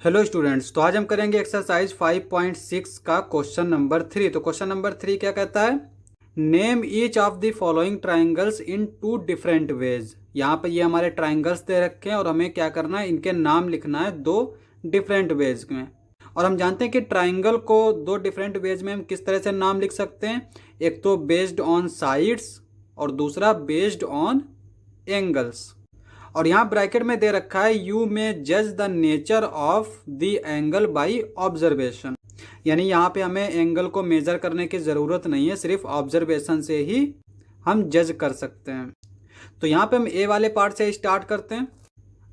Hello students, तो आज हम करेंगे एक्सरसाइज 5.6 का क्वेश्चन नंबर 3। तो क्वेश्चन नंबर 3 क्या कहता है? Name each of the following triangles in two different ways. यहाँ पे ये हमारे ट्राइंगल्स दे रखे हैं और हमें क्या करना है, इनके नाम लिखना है दो डिफरेंट वेज में। और हम जानते हैं कि ट्राइंगल को दो डिफरेंट वेज में हम किस तरह से नाम लिख सकते हैं। एक तो बेस्ड ऑन साइड्स और दूसरा बेस्ड ऑन एंगल्स। और यहाँ ब्रैकेट में दे रखा है यू में जज the nature of the angle by observation. यानी यहाँ पे हमें एंगल को मेजर करने की ज़रूरत नहीं है, सिर्फ ऑब्जर्वेशन से ही हम जज कर सकते हैं। तो यहाँ पे हम ए वाले पार्ट से स्टार्ट करते हैं।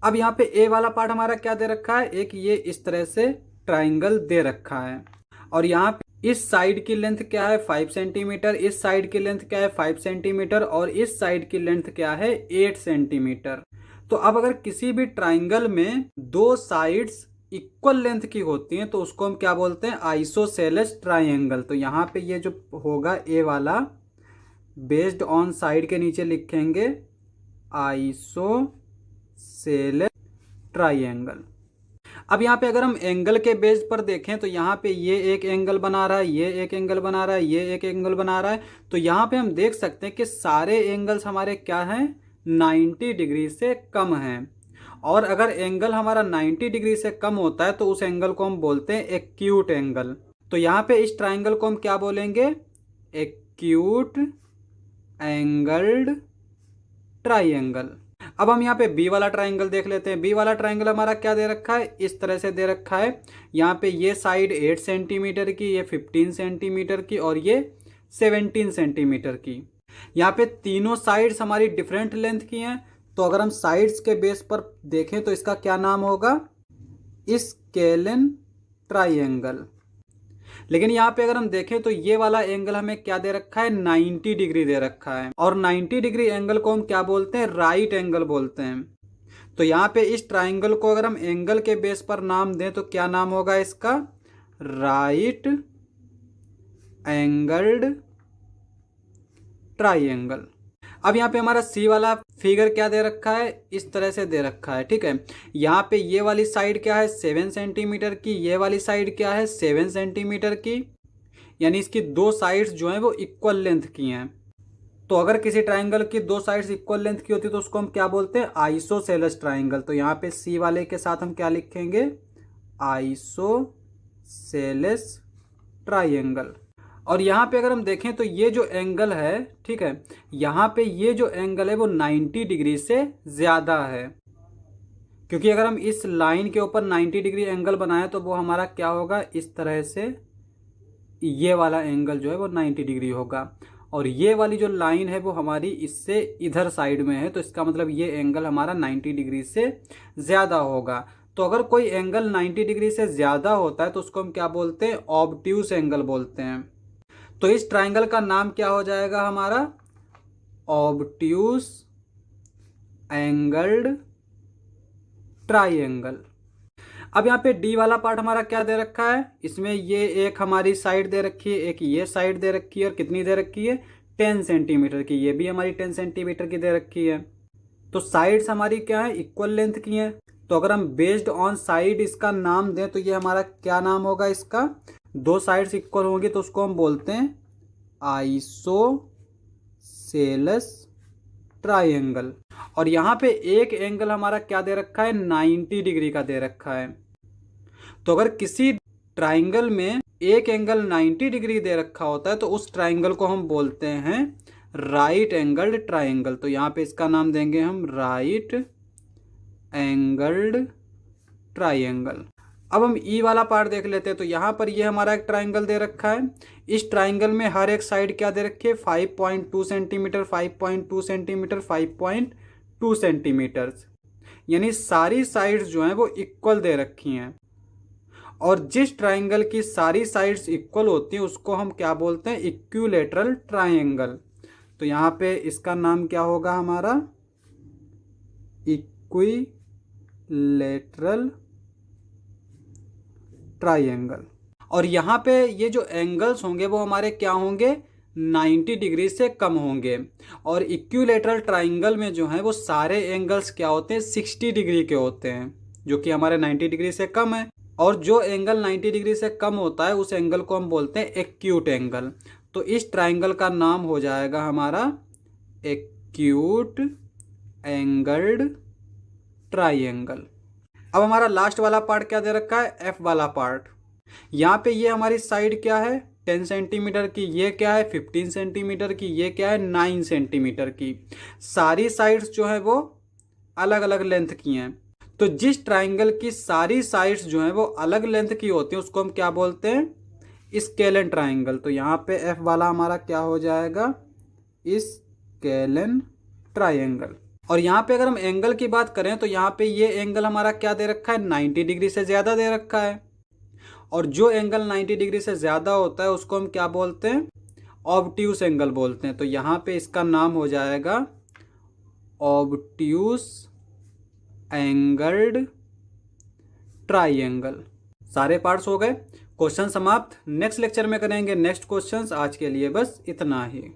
अब यहाँ पे ए वाला पार्ट हमारा क्या दे रखा है, एक ये इस तरह से ट्राइंगल दे रखा है। और यहाँ पे इस साइड की लेंथ क्या है 5 सेंटीमीटर, इस साइड की लेंथ क्या है 5 सेंटीमीटर और इस साइड की लेंथ क्या है 8 सेंटीमीटर। तो अब अगर किसी भी ट्राइंगल में दो साइड्स इक्वल लेंथ की होती हैं तो उसको हम क्या बोलते हैं, आइसोसेलेस ट्राइंगल। तो यहाँ पे ये जो होगा ए वाला बेस्ड ऑन साइड के नीचे लिखेंगे आइसोसेलेस ट्राइंगल। अब यहाँ पे अगर हम एंगल के बेस पर देखें तो यहाँ पे ये एक एंगल बना रहा है, ये एक एंगल बना रहा है, ये एक एंगल बना रहा है। तो यहाँ पे हम देख सकते हैं कि सारे एंगल्स हमारे क्या हैं, 90 डिग्री से कम है। और अगर एंगल हमारा 90 डिग्री से कम होता है तो उस एंगल को हम बोलते हैं एक्यूट एंगल। तो यहाँ पे इस ट्राइंगल को हम क्या बोलेंगे, एक्यूट एंगल्ड ट्राइंगल। अब हम यहाँ पे बी वाला ट्राइंगल देख लेते हैं। बी वाला ट्राइंगल हमारा क्या दे रखा है, इस तरह से दे रखा है। यहाँ पे ये साइड 8 सेंटीमीटर की, ये 15 सेंटीमीटर की और ये 17 सेंटीमीटर की। यहाँ पे तीनों साइड्स हमारी डिफरेंट लेंथ की हैं। तो अगर हम साइड्स के बेस पर देखें तो इसका क्या नाम होगा, स्केलन ट्राइंगल। लेकिन यहाँ पे अगर हम देखें तो ये वाला एंगल हमें क्या दे रखा है, 90 डिग्री दे रखा है। और 90 डिग्री एंगल को हम क्या बोलते हैं, राइट एंगल बोलते हैं। तो यहाँ पे इस ट्राइंगल को अगर हम एंगल के बेस पर नाम दें तो क्या नाम होगा इसका, राइट एंगल्ड ट्राइंगल। अब यहाँ पे हमारा सी वाला फिगर क्या दे रखा है, इस तरह से दे रखा है, ठीक है। यहाँ पे ये वाली साइड क्या है 7 सेंटीमीटर की, ये वाली साइड क्या है 7 सेंटीमीटर की। यानी इसकी दो साइड्स जो हैं वो इक्वल लेंथ की हैं। तो अगर किसी ट्राइंगल की दो साइड्स इक्वल लेंथ की होती तो उसको हम क्या बोलते हैं, आइसोसेलेस ट्राइंगल। तो यहाँ पे सी वाले के साथ हम क्या लिखेंगे, आइसोसेलेस ट्राइंगल। और यहाँ पे अगर हम देखें तो ये जो एंगल है, ठीक है, यहाँ पे ये जो एंगल है वो 90 डिग्री से ज़्यादा है। क्योंकि अगर हम इस लाइन के ऊपर 90 डिग्री एंगल बनाएं तो वो हमारा क्या होगा, इस तरह से ये वाला एंगल जो है वो 90 डिग्री होगा। और ये वाली जो लाइन है वो हमारी इससे इधर साइड में है, तो इसका मतलब ये एंगल हमारा 90 डिग्री से ज़्यादा होगा। तो अगर कोई एंगल 90 डिग्री से ज़्यादा होता है तो उसको हम क्या बोलते हैं, ऑब्ट्यूस एंगल बोलते हैं। तो इस ट्राइंगल का नाम क्या हो जाएगा हमारा, ऑब्ट्यूस एंगल्ड ट्राइंगल। अब यहाँ पे डी वाला पार्ट हमारा क्या दे रखा है, इसमें ये एक हमारी साइड दे रखी है, एक ये साइड दे रखी है और कितनी दे रखी है 10 सेंटीमीटर की, ये भी हमारी 10 सेंटीमीटर की दे रखी है। तो साइड्स हमारी क्या है, इक्वल लेंथ की हैं। तो अगर हम बेस्ड ऑन साइड इसका नाम दें तो ये हमारा क्या नाम होगा, इसका दो साइड्स इक्वल होंगी तो उसको हम बोलते हैं आइसोसेलेस ट्राइंगल। और यहाँ पे एक एंगल हमारा क्या दे रखा है, 90 डिग्री का दे रखा है। तो अगर किसी ट्राइंगल में एक एंगल 90 डिग्री दे रखा होता है तो उस ट्राइंगल को हम बोलते हैं राइट एंगल्ड ट्राइंगल। तो यहाँ पे इसका नाम देंगे हम राइट एंगल्ड ट्राइंगल। अब हम ई वाला पार्ट देख लेते हैं। तो यहाँ पर ये हमारा एक ट्राइंगल दे रखा है। इस ट्राइंगल में हर एक साइड क्या दे रखी है, 5.2 सेंटीमीटर, 5.2 सेंटीमीटर, 5.2 सेंटीमीटर। यानी सारी साइड्स जो हैं वो इक्वल दे रखी हैं। और जिस ट्राइंगल की सारी साइड्स इक्वल होती हैं उसको हम क्या बोलते हैं, इक्विलैटरल ट्राइंगल। तो यहाँ पे इसका नाम क्या होगा हमारा, इक्विलैटरल ट्राइंगल। और यहाँ पे ये जो एंगल्स होंगे वो हमारे क्या होंगे, 90 डिग्री से कम होंगे। और इक्विलैटरल ट्राइंगल में जो है वो सारे एंगल्स क्या होते हैं, 60 डिग्री के होते हैं, जो कि हमारे 90 डिग्री से कम है। और जो एंगल 90 डिग्री से कम होता है उस एंगल को हम बोलते हैं एक्यूट एंगल। तो इस ट्राइंगल का नाम हो जाएगा हमारा एक्यूट एंगल्ड ट्राइंगल। अब हमारा लास्ट वाला पार्ट क्या दे रखा है, एफ वाला पार्ट। यहाँ पे ये हमारी साइड क्या है 10 सेंटीमीटर की, ये क्या है 15 सेंटीमीटर की, ये क्या है 9 सेंटीमीटर की। सारी साइड्स जो है वो अलग अलग लेंथ की हैं। तो जिस ट्राइंगल की सारी साइड्स जो हैं वो अलग लेंथ की होती हैं उसको हम क्या बोलते हैं, स्केलन ट्राइंगल। तो यहाँ पे एफ वाला हमारा क्या हो जाएगा, स्केलन ट्राइंगल। और यहाँ पे अगर हम एंगल की बात करें तो यहाँ पे ये एंगल हमारा क्या दे रखा है 90 डिग्री से ज़्यादा दे रखा है। और जो एंगल 90 डिग्री से ज़्यादा होता है उसको हम क्या बोलते हैं, ऑब्ट्यूस एंगल बोलते हैं। तो यहाँ पे इसका नाम हो जाएगा ऑब्ट्यूस एंगल्ड ट्राइंगल। सारे पार्ट्स हो गए, क्वेश्चन समाप्त। नेक्स्ट लेक्चर में करेंगे नेक्स्ट क्वेश्चंस। आज के लिए बस इतना ही।